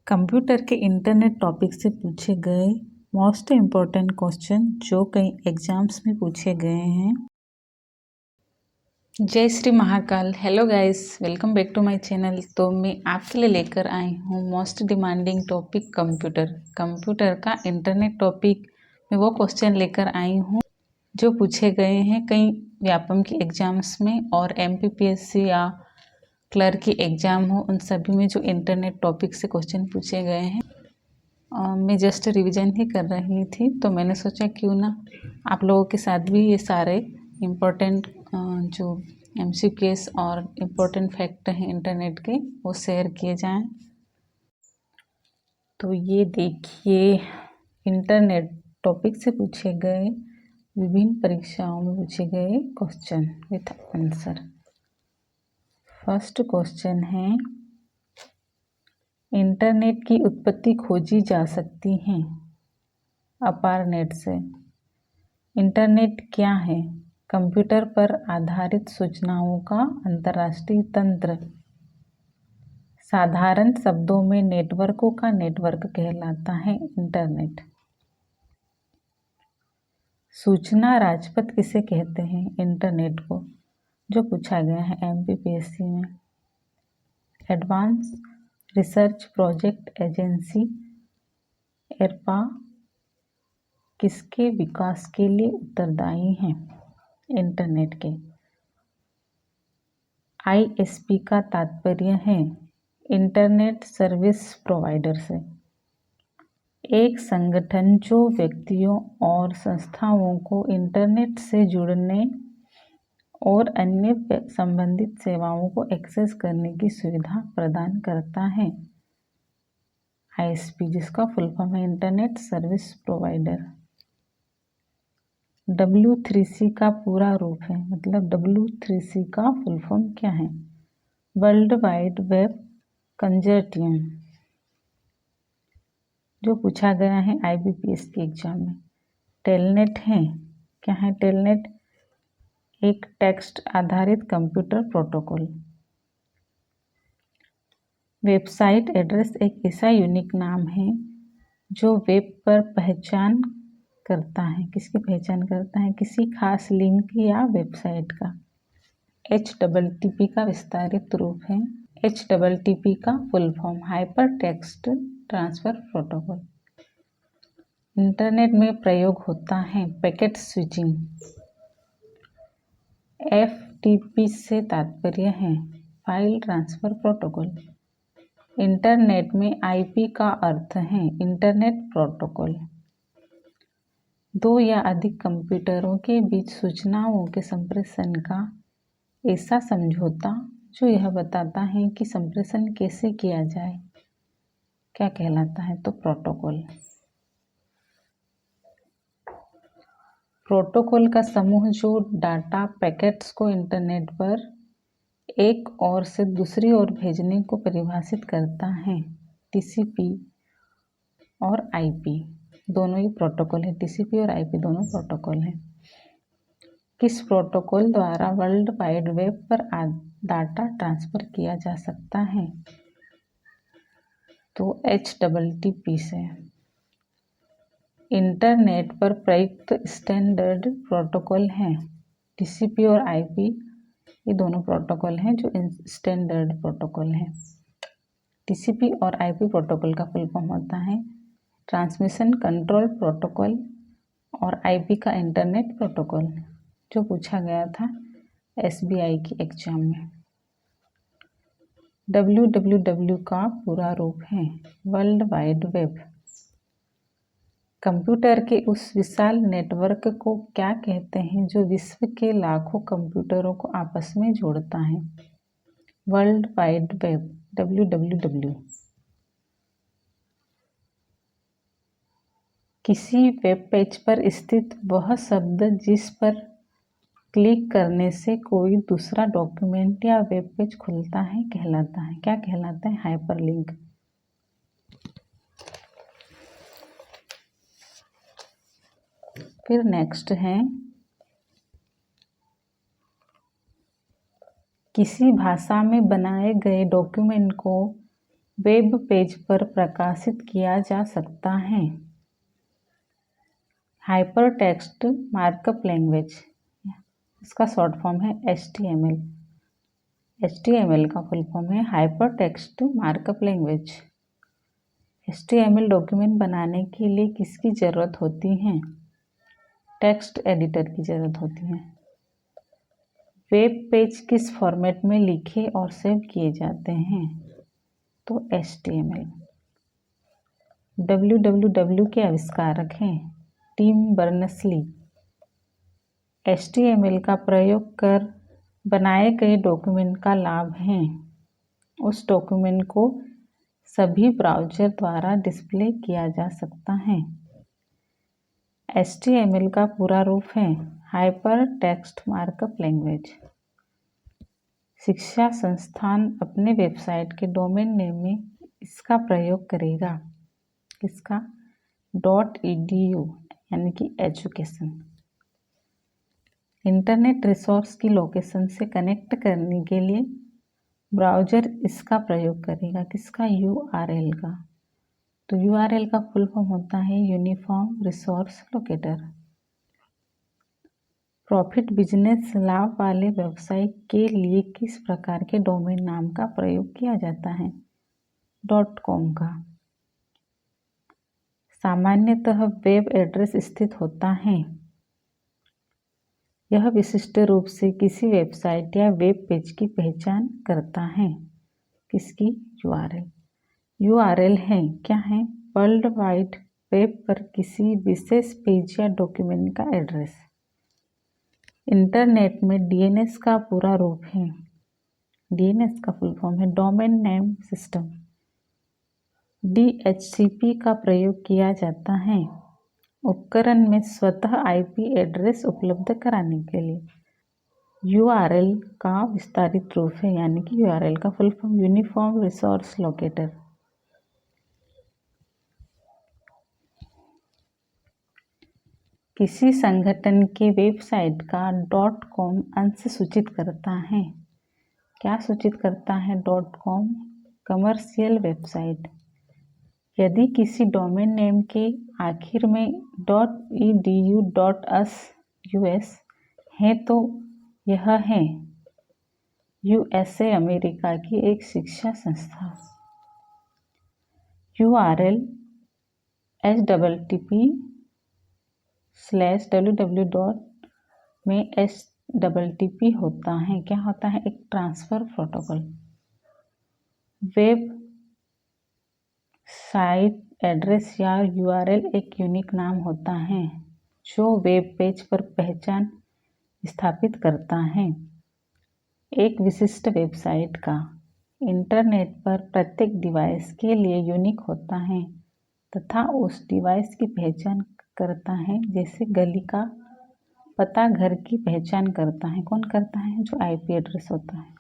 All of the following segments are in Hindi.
कंप्यूटर के इंटरनेट टॉपिक से पूछे गए मोस्ट इम्पॉर्टेंट क्वेश्चन जो कई एग्जाम्स में पूछे गए हैं। जय Shri Mahakal. Hello guys, welcome back to my channel. तो मैं आपके लिए लेकर आई हूँ मोस्ट डिमांडिंग टॉपिक कंप्यूटर का इंटरनेट टॉपिक में वो क्वेश्चन लेकर आई हूँ जो पूछे गए हैं कई व्यापम की एग्जाम्स में और MPPSC या क्लर्क की एग्ज़ाम हो उन सभी में जो इंटरनेट टॉपिक से क्वेश्चन पूछे गए हैं। मैं जस्ट रिवीजन ही कर रही थी तो मैंने सोचा क्यों ना आप लोगों के साथ भी ये सारे इम्पोर्टेंट जो MCQs और इम्पोर्टेंट फैक्ट हैं इंटरनेट के वो शेयर किए जाएं। तो ये देखिए, इंटरनेट टॉपिक से पूछे गए विभिन्न परीक्षाओं में पूछे गए question with answer. First question है, इंटरनेट की उत्पत्ति खोजी जा सकती है अपारनेट से। इंटरनेट क्या है? कंप्यूटर पर आधारित सूचनाओं का अंतर्राष्ट्रीय तंत्र। साधारण शब्दों में नेटवर्कों का नेटवर्क कहलाता है इंटरनेट। सूचना राजपथ किसे कहते हैं? इंटरनेट को, जो पूछा गया है MPPSC में। Advance research project agency ERPA किसके विकास के लिए उत्तरदायी हैं? इंटरनेट के। ISP का तात्पर्य है इंटरनेट सर्विस प्रोवाइडर से। एक संगठन जो व्यक्तियों और संस्थाओं को इंटरनेट से जुड़ने और अन्य संबंधित सेवाओं को एक्सेस करने की सुविधा प्रदान करता है। ISP, जिसका फुल फॉर्म है इंटरनेट सर्विस प्रोवाइडर। W3C का पूरा रूप है, मतलब W3C का फुल फॉर्म क्या है? वर्ल्ड वाइड वेब कंजर्टियम, जो पूछा गया है IBPS के एग्जाम में। टेलनेट है, क्या है टेलनेट? एक टेक्स्ट आधारित कंप्यूटर प्रोटोकॉल। वेबसाइट एड्रेस एक ऐसा यूनिक नाम है जो वेब पर पहचान करता है। किसकी पहचान करता है? किसी खास लिंक या वेबसाइट का। HTTP का विस्तारित रूप है। HTTP का full form hyper text transfer protocol. Internet में प्रयोग होता है पैकेट स्विचिंग। FTP से तात्पर्य है फाइल ट्रांसफर प्रोटोकॉल। इंटरनेट में IP का अर्थ है इंटरनेट प्रोटोकॉल। दो या अधिक कंप्यूटरों के बीच सूचनाओं के संप्रेषण का ऐसा समझौता जो यह बताता है कि संप्रेषण कैसे किया जाए, क्या कहलाता है? तो प्रोटोकॉल। प्रोटोकॉल का समूह जो डाटा पैकेट्स को इंटरनेट पर एक ओर से दूसरी ओर भेजने को परिभाषित करता है। TCP और IP दोनों ही प्रोटोकॉल है। TCP और IP दोनों प्रोटोकॉल हैं। किस प्रोटोकॉल द्वारा वर्ल्ड वाइड वेब पर डाटा ट्रांसफर किया जा सकता है? तो HTTP से। इंटरनेट पर प्रयुक्त स्टैंडर्ड प्रोटोकॉल हैं TCP और IP। ये दोनों प्रोटोकॉल हैं जो स्टैंडर्ड प्रोटोकॉल हैं। TCP और IP प्रोटोकॉल का फुल फॉर्म होता है ट्रांसमिशन कंट्रोल प्रोटोकॉल, और IP का इंटरनेट प्रोटोकॉल, जो पूछा गया था SBI की एग्जाम में। WWW का पूरा रूप है वर्ल्ड वाइड वेब। कंप्यूटर के उस विशाल नेटवर्क को क्या कहते हैं जो विश्व के लाखों कंप्यूटरों को आपस में जोड़ता है? World wide web, WWW। किसी वेब पेज पर स्थित वह शब्द जिस पर क्लिक करने से कोई दूसरा डॉक्यूमेंट या वेब पेज खुलता है कहलाता है, क्या कहलाता है? हाइपरलिंक। फिर नेक्स्ट है, किसी भाषा में बनाए गए डॉक्यूमेंट को वेब पेज पर प्रकाशित किया जा सकता है। हाइपरटेक्स्ट मार्कअप लैंग्वेज, इसका शॉर्ट फॉर्म है HTML। HTML का फुल फॉर्म है hypertext markup language. HTML document बनाने के लिए किसकी ज़रूरत होती है? टेक्स्ट एडिटर की ज़रूरत होती है। वेब पेज किस फॉर्मेट में लिखे और सेव किए जाते हैं? तो HTML। www के आविष्कारक हैं टिम बर्नर्स-ली। HTML का प्रयोग कर बनाए गए डॉक्यूमेंट का लाभ है उस डॉक्यूमेंट को सभी ब्राउज़र द्वारा डिस्प्ले किया जा सकता है। HTML का पूरा रूप है हाइपर टेक्स्ट मार्कअप लैंग्वेज। शिक्षा संस्थान अपने वेबसाइट के डोमेन नेम में इसका प्रयोग करेगा। किसका? .edu यानी कि एजुकेशन। इंटरनेट रिसोर्स की लोकेशन से कनेक्ट करने के लिए ब्राउज़र इसका प्रयोग करेगा। किसका? URL का। तो URL का फुल फॉर्म होता है uniform resource locator. Profit business लाभ वाले व्यवसाय के लिए किस प्रकार के डोमेन नाम का प्रयोग किया जाता है? .com का। सामान्यतः वेब एड्रेस स्थित होता है। यह विशिष्ट रूप से किसी वेबसाइट या वेब पेज की पहचान करता है। किसकी? URL। URL है क्या है? वर्ल्ड वाइड वेब पर किसी विशेष पेज या डॉक्यूमेंट का एड्रेस। इंटरनेट में DNS का पूरा रूप है। DNS का फुल फॉर्म है डोमेन नेम सिस्टम। DHCP का प्रयोग किया जाता है उपकरण में स्वतः IP एड्रेस उपलब्ध कराने के लिए। URL का विस्तारित रूप है यानी कि URL का full form uniform resource locator. किसी संगठन के वेबसाइट का .com अंश सूचित करता है। क्या सूचित करता है? .com commercial website. यदि किसी डोमेन नेम के आखिर में .edu .us है तो यह है USA अमेरिका की एक शिक्षा संस्था। URL http/www में HTTP होता है। क्या होता है? एक transfer protocol. Web site address या URL एक यूनिक नाम होता है जो वेब पेज पर पहचान स्थापित करता है एक विशिष्ट वेबसाइट का। इंटरनेट पर प्रत्येक डिवाइस के लिए यूनिक होता है तथा उस डिवाइस की पहचान करता है। जैसे गली का पता घर की पहचान करता है। कौन करता है? जो IP एड्रेस होता है।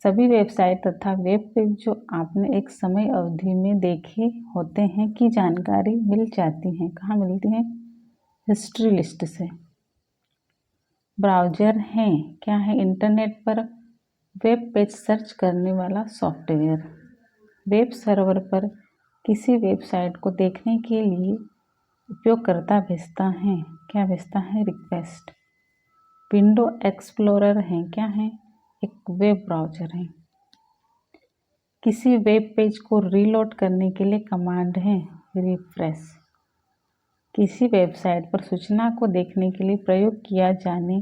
सभी वेबसाइट तथा वेब पेज जो आपने एक समय अवधि में देखे होते हैं की जानकारी मिल जाती है। कहाँ मिलती है? हिस्ट्री लिस्ट से। ब्राउज़र हैं क्या है? इंटरनेट पर वेब पेज सर्च करने वाला सॉफ्टवेयर। वेब सर्वर पर किसी वेबसाइट को देखने के लिए उपयोगकर्ता भेजता है। क्या भेजता है? रिक्वेस्ट। विंडो एक्सप्लोरर है क्या है? एक वेब ब्राउज़र है। किसी वेब पेज को रीलोड करने के लिए कमांड है रिफ्रेश। किसी वेबसाइट पर सूचना को देखने के लिए प्रयोग किया जाने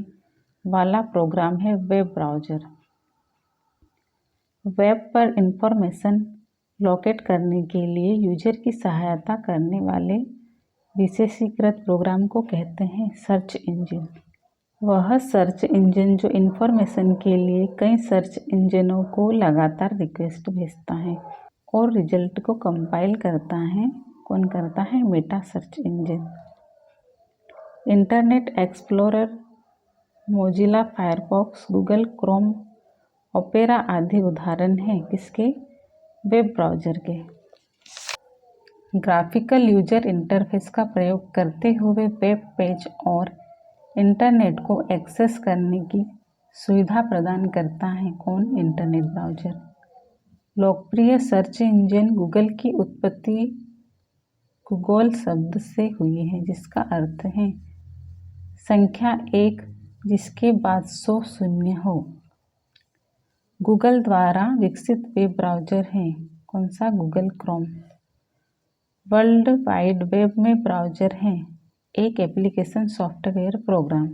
वाला प्रोग्राम है वेब ब्राउज़र। वेब पर इंफॉर्मेशन लोकेट करने के लिए यूजर की सहायता करने वाले विशेषीकृत प्रोग्राम को कहते हैं सर्च इंजन। वह सर्च इंजन जो इंफॉर्मेशन के लिए कई सर्च इंजनों को लगातार रिक्वेस्ट भेजता है और रिजल्ट को कंपाइल करता है। कौन करता है? Meta search engine. Internet explorer, Mozilla Firefox, Google Chrome, opera आदि उदाहरण हैं किसके? वेब ब्राउज़र के। ग्राफिकल यूजर इंटरफेस का प्रयोग करते हुए वेब पेज और इंटरनेट को एक्सेस करने की सुविधा प्रदान करता है। कौन? Internet browser. लोकप्रिय सर्च इंजन गूगल की उत्पत्ति गूगल शब्द से हुई है, जिसका अर्थ है संख्या 1 जिसके बाद 100 शून्य हो। गूगल द्वारा विकसित वेब ब्राउज़र है कौन सा? Google Chrome. World wide web में ब्राउज़र है एक application, software, program.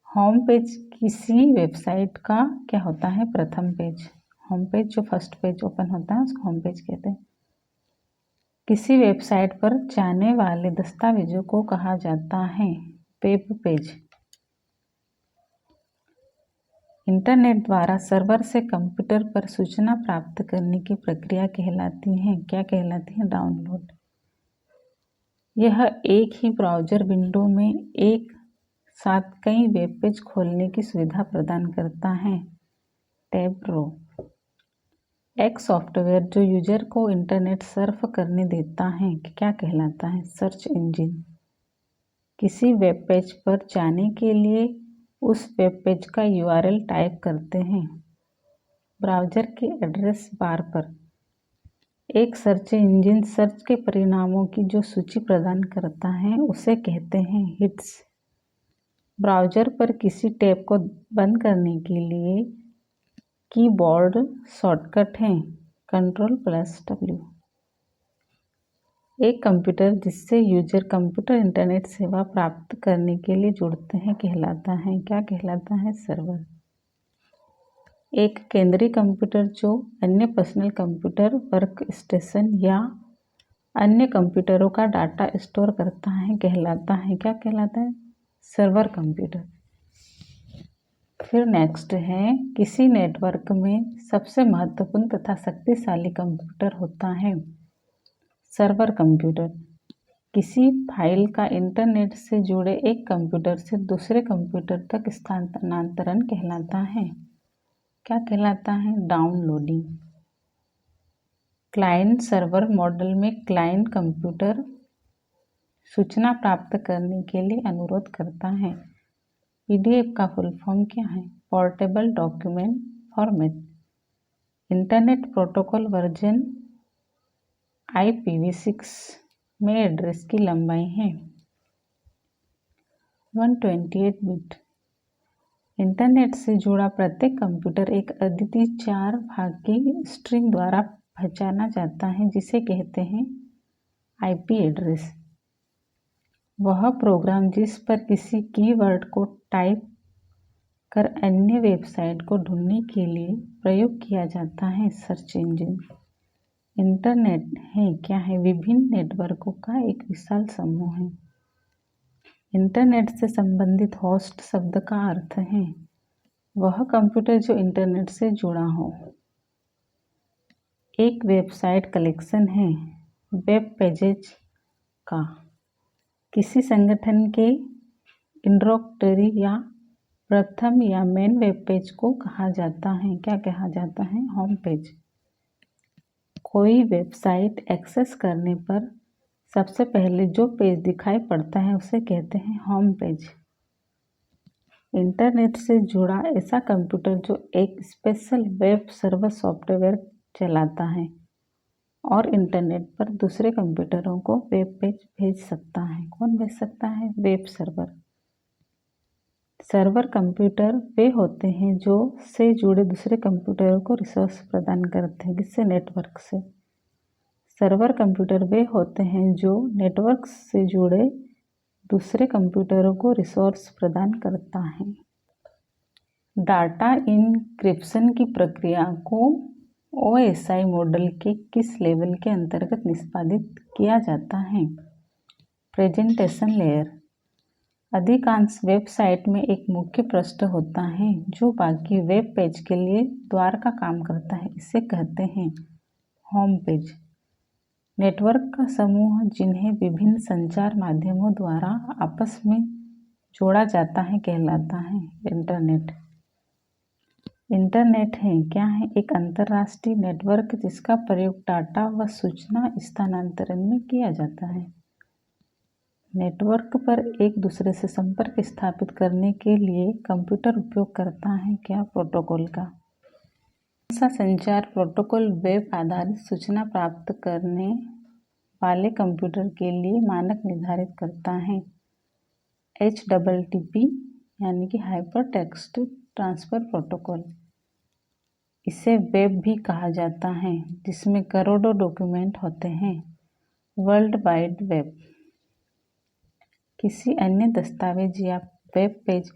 Home page किसी वेबसाइट का क्या होता है? प्रथम पेज। होम पेज जो फर्स्ट पेज ओपन होता है उसको होम पेज कहते हैं। किसी वेबसाइट पर जाने वाले दस्तावेजों को कहा जाता है वेब पेज। इंटरनेट द्वारा सर्वर से कंप्यूटर पर सूचना प्राप्त करने की प्रक्रिया कहलाती है क्या कहलाती है? डाउनलोड। यह एक ही ब्राउज़र विंडो में एक साथ कई वेब पेज खोलने की सुविधा प्रदान करता है। टैब रो। एक सॉफ्टवेयर जो यूजर को इंटरनेट सर्फ करने देता है क्या कहलाता है? Search engine. किसी वेब पेज पर जाने के लिए उस वेब पेज का URL टाइप करते हैं ब्राउज़र के एड्रेस बार पर। एक सर्च इंजन सर्च के परिणामों की जो सूची प्रदान करता है उसे कहते हैं हिट्स। ब्राउज़र पर किसी टैब को बंद करने के लिए कीबोर्ड शॉर्टकट है Ctrl+W। एक कंप्यूटर जिससे यूजर कंप्यूटर इंटरनेट सेवा प्राप्त करने के लिए जुड़ते हैं कहलाता है क्या कहलाता है? सर्वर। एक केंद्रीय कंप्यूटर जो अन्य पर्सनल कंप्यूटर, वर्क स्टेशन या अन्य कंप्यूटरों का डाटा स्टोर करता है कहलाता है क्या कहलाता है? Server computer. फिर नेक्स्ट है किसी नेटवर्क में सबसे महत्वपूर्ण तथा शक्तिशाली कंप्यूटर होता है सर्वर कंप्यूटर। किसी फाइल का इंटरनेट से जुड़े एक कंप्यूटर से दूसरे कंप्यूटर तक स्थानांतरण कहलाता है क्या कहलाता है? डाउनलोडिंग। क्लाइंट सर्वर मॉडल में क्लाइंट कंप्यूटर सूचना प्राप्त करने के लिए अनुरोध करता है। PDF का फुल फॉर्म क्या है? Portable document format. Internet protocol version IPv6 में एड्रेस की लंबाई है 128 बिट। इंटरनेट से जुड़ा प्रत्येक कंप्यूटर एक अद्वितीय 4 भागी स्ट्रिंग द्वारा पहचाना जाता है जिसे कहते हैं IP एड्रेस। वह प्रोग्राम जिस पर किसी कीवर्ड को टाइप कर अन्य वेबसाइट को ढूंढने के लिए प्रयोग किया जाता है सर्च इंजन। इंटरनेट है क्या है? विभिन्न नेटवर्कों का एक विशाल समूह है। इंटरनेट से संबंधित होस्ट शब्द का अर्थ है वह कंप्यूटर जो इंटरनेट से जुड़ा हो। एक वेबसाइट कलेक्शन है वेब पेजेज का। किसी संगठन के इंट्रोडक्टरी या प्रथम या मेन वेब पेज को कहा जाता है क्या कहा जाता है? Home page. कोई वेबसाइट एक्सेस करने पर सबसे पहले जो पेज दिखाई पड़ता है उसे कहते हैं होम पेज। इंटरनेट से जुड़ा ऐसा कंप्यूटर जो एक स्पेशल वेब सर्वर सॉफ्टवेयर चलाता है और इंटरनेट पर दूसरे कंप्यूटरों को वेब पेज भेज सकता है। कौन भेज सकता है? Web server. सर्वर कंप्यूटर वे होते हैं जो से जुड़े दूसरे कंप्यूटरों को रिसोर्स प्रदान करते हैं किससे? नेटवर्क से। सर्वर कंप्यूटर वे होते हैं जो नेटवर्क से जुड़े दूसरे कंप्यूटरों को रिसोर्स प्रदान करता है। डाटा इनक्रिप्शन की प्रक्रिया को OSI मॉडल के किस लेवल के अंतर्गत निष्पादित किया जाता है? Presentation layer. अधिकांश वेबसाइट में एक मुख्य पृष्ठ होता है जो बाकी वेब पेज के लिए द्वार का काम करता है, इसे कहते हैं होम पेज। नेटवर्क का समूह जिन्हें विभिन्न संचार माध्यमों द्वारा आपस में जोड़ा जाता है कहलाता है इंटरनेट। इंटरनेट है क्या है? एक अंतर्राष्ट्रीय नेटवर्क जिसका प्रयोग डाटा व सूचना स्थानांतरण में किया जाता है। नेटवर्क पर एक दूसरे से संपर्क स्थापित करने के लिए कंप्यूटर उपयोग करता है क्या? प्रोटोकॉल का। कौन सा संचार प्रोटोकॉल वेब आधारित सूचना प्राप्त करने वाले कंप्यूटर के लिए मानक निर्धारित करता है? HTTP यानी कि हाइपर टेक्स्ट ट्रांसफर प्रोटोकॉल। इसे वेब भी कहा जाता है, जिसमें करोड़ों डॉक्यूमेंट होते हैं। वर्ल्ड वाइड वेब किसी अन्य दस्तावेज या वेब पेज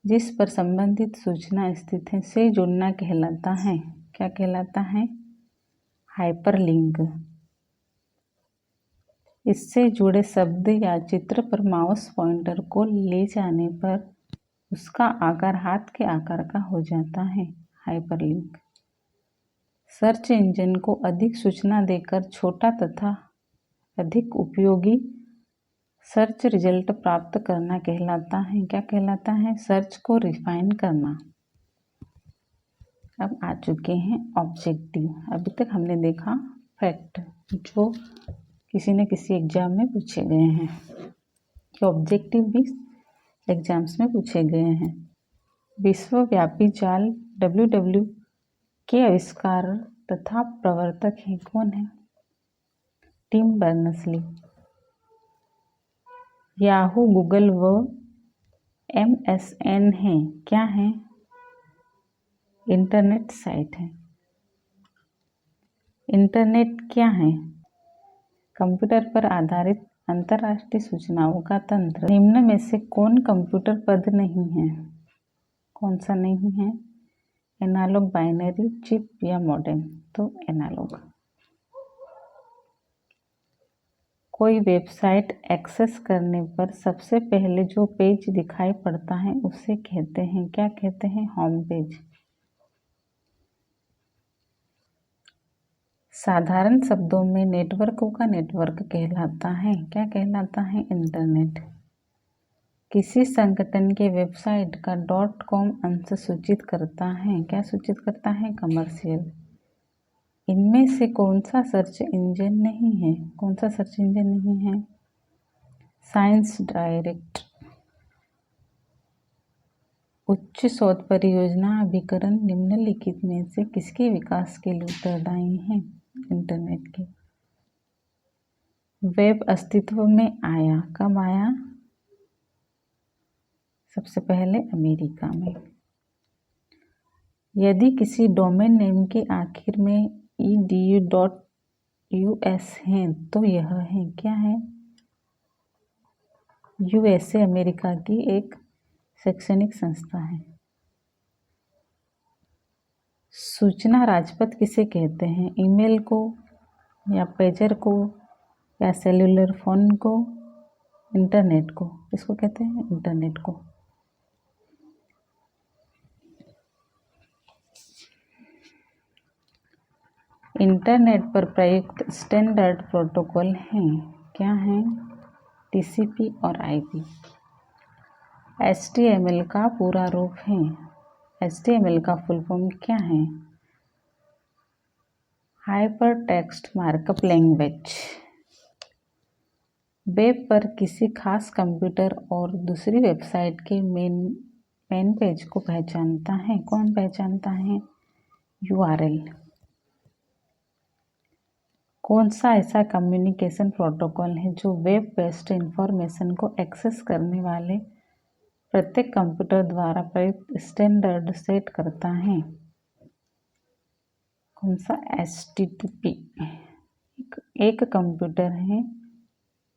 जिस पर संबंधित सूचना स्थित है से जुड़ना कहलाता है। क्या कहलाता है? हाइपरलिंक। इससे जुड़े शब्द या चित्र पर माउस पॉइंटर को ले जाने पर उसका आकार हाथ के आकार का हो जाता है। हाइपरलिंक सर्च इंजन को अधिक सूचना देकर छोटा तथा अधिक उपयोगी सर्च रिजल्ट प्राप्त करना कहलाता है। क्या कहलाता है? सर्च को रिफाइन करना। अब आ चुके हैं ऑब्जेक्टिव। अभी तक हमने देखा फैक्ट, जो किसी न किसी एग्जाम में पूछे गए हैं, कि ऑब्जेक्टिव भी एग्जाम्स में पूछे गए हैं। विश्वव्यापी जाल WW के आविष्कार तथा प्रवर्तक हैं कौन है? Tim Berners-Lee. याहू, गूगल व MSN है क्या है? इंटरनेट साइट है। इंटरनेट क्या है? कंप्यूटर पर आधारित अंतरराष्ट्रीय सूचनाओं का तंत्र। निम्न में से कौन कंप्यूटर पद नहीं है? कौन सा नहीं है? एनालॉग, बाइनरी, चिप या मॉडेम? तो एनालॉग। कोई वेबसाइट एक्सेस करने पर सबसे पहले जो पेज दिखाई पड़ता है उसे कहते हैं, क्या कहते हैं? Home page. साधारण शब्दों में नेटवर्कों का नेटवर्क कहलाता है, क्या कहलाता है? इंटरनेट। किसी संगठन के वेबसाइट का .com अंश सूचित करता है, क्या सूचित करता है? कमर्शियल। इनमें से कौन सा सर्च इंजन नहीं है? कौन सा सर्च इंजन नहीं है? Science direct. उच्च शोध परियोजना अभिकरण निम्नलिखित में से किसके विकास के लिए उत्तरदायी है? इंटरनेट के। वेब अस्तित्व में आया, कब आया? सबसे पहले अमेरिका में। यदि किसी डोमेन नेम के आखिर में edu.us है तो यह है, क्या है? USA अमेरिका की एक शैक्षणिक संस्था है। सूचना राजपथ किसे कहते हैं? ईमेल को या पेजर को या सेल्युलर फोन को? इंटरनेट को। इसको कहते हैं इंटरनेट को। इंटरनेट पर प्रयुक्त स्टैंडर्ड प्रोटोकॉल हैं, क्या हैं? TCP और IP। HTML का पूरा रूप है। HTML का फुल फॉर्म क्या है? Hyper text markup language. Web पर किसी खास कंप्यूटर और दूसरी वेबसाइट के मेन पेज को पहचानता है, कौन पहचानता है? URL। कौन सा ऐसा कम्युनिकेशन प्रोटोकॉल है जो वेब बेस्ड इंफॉर्मेशन को एक्सेस करने वाले प्रत्येक कंप्यूटर द्वारा प्रयुक्त स्टैंडर्ड सेट करता है? कौन सा? HTTP। एक कंप्यूटर है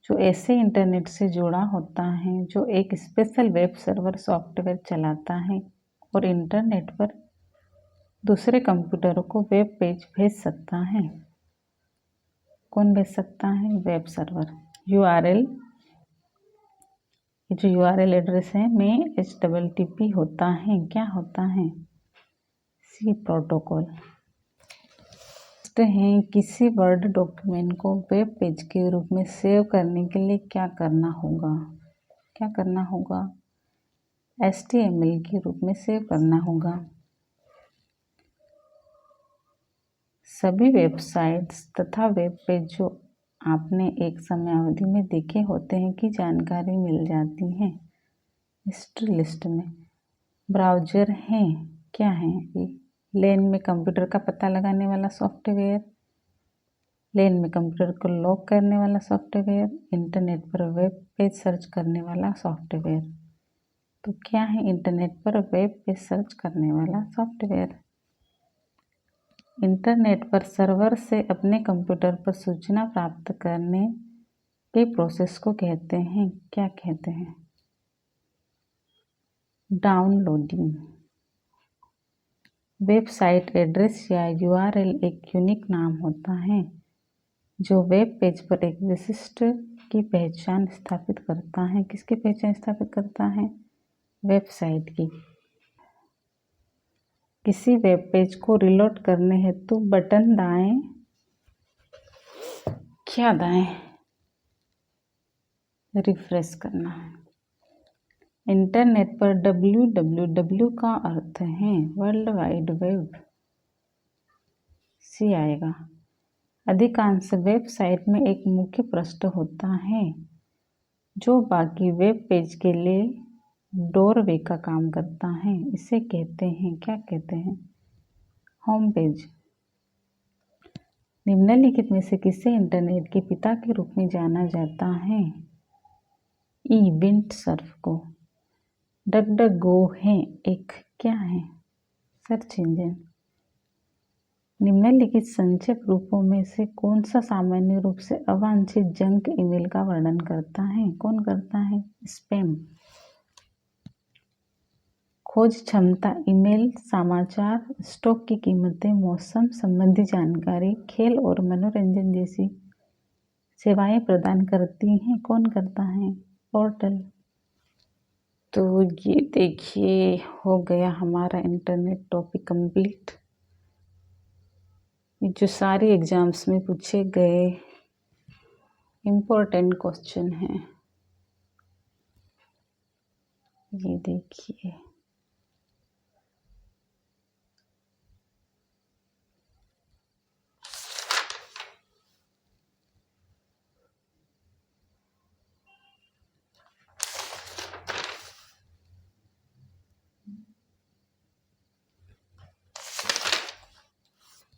जो ऐसे इंटरनेट से जुड़ा होता है जो एक स्पेशल वेब सर्वर सॉफ्टवेयर चलाता है और इंटरनेट पर दूसरे कंप्यूटरों को वेब पेज भेज सकता है। कौन भेज सकता है? Web server. URL, ये जो URL एड्रेस है में HTTP होता है, क्या होता है? C protocol. है किसी वर्ड डॉक्यूमेंट को वेब पेज के रूप में सेव करने के लिए क्या करना होगा? क्या करना होगा? HTML के रूप में सेव करना होगा। सभी वेबसाइट्स तथा वेब पेज जो आपने एक समय अवधि में देखे होते हैं की जानकारी मिल जाती है हिस्ट्री लिस्ट में। ब्राउज़र हैं, क्या हैं? लेन में कंप्यूटर का पता लगाने वाला सॉफ्टवेयर, लेन में कंप्यूटर को लॉक करने वाला सॉफ्टवेयर, इंटरनेट पर वेब पेज सर्च करने वाला सॉफ्टवेयर। तो क्या है इंटरनेट पर वेब पेज सर्च करने वाला सॉफ्टवेयर? इंटरनेट पर सर्वर से अपने कंप्यूटर पर सूचना प्राप्त करने के प्रोसेस को कहते हैं, क्या कहते हैं? डाउनलोडिंग। वेबसाइट एड्रेस या URL एक यूनिक नाम होता है जो वेब पेज पर एक विशिष्ट की पहचान स्थापित करता है। किसकी पहचान स्थापित करता है? वेबसाइट की। किसी वेब पेज को रिलोड करने हेतु बटन दाएं, क्या दाएं? रिफ्रेश करना है। इंटरनेट पर www का अर्थ है वर्ल्ड वाइड वेब, सी आएगा। अधिकांश वेबसाइट में एक मुख्य पृष्ठ होता है जो बाकी वेब पेज के लिए डोरवे का काम करता है। इसे कहते हैं, क्या कहते हैं? Home page. निम्नलिखित में से किसे इंटरनेट के पिता के रूप में जाना जाता है? विंड सर्फ को। डकडकगो है एक, क्या है? Search engine. निम्नलिखित संक्षेप रूपों में से कौन सा सामान्य रूप से अवांछित जंक ईमेल का वर्णन करता है? कौन करता है? स्पैम। खोज क्षमता ईमेल समाचार, स्टॉक की कीमतें, मौसम संबंधी जानकारी, खेल और मनोरंजन जैसी सेवाएं प्रदान करती हैं। कौन करता है? पोर्टल। तो ये देखिए हो गया हमारा इंटरनेट टॉपिक कंप्लीट। जो सारे एग्जाम्स में पूछे गए इम्पोर्टेंट क्वेश्चन हैं, ये देखिए।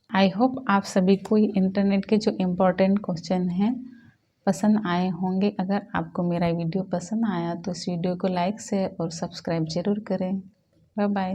आई होप आप सभी को इंटरनेट के जो इम्पोर्टेंट क्वेश्चन हैं पसंद आए होंगे। अगर आपको मेरा वीडियो पसंद आया तो इस वीडियो को लाइक शेयर और सब्सक्राइब जरूर करें। Bye bye.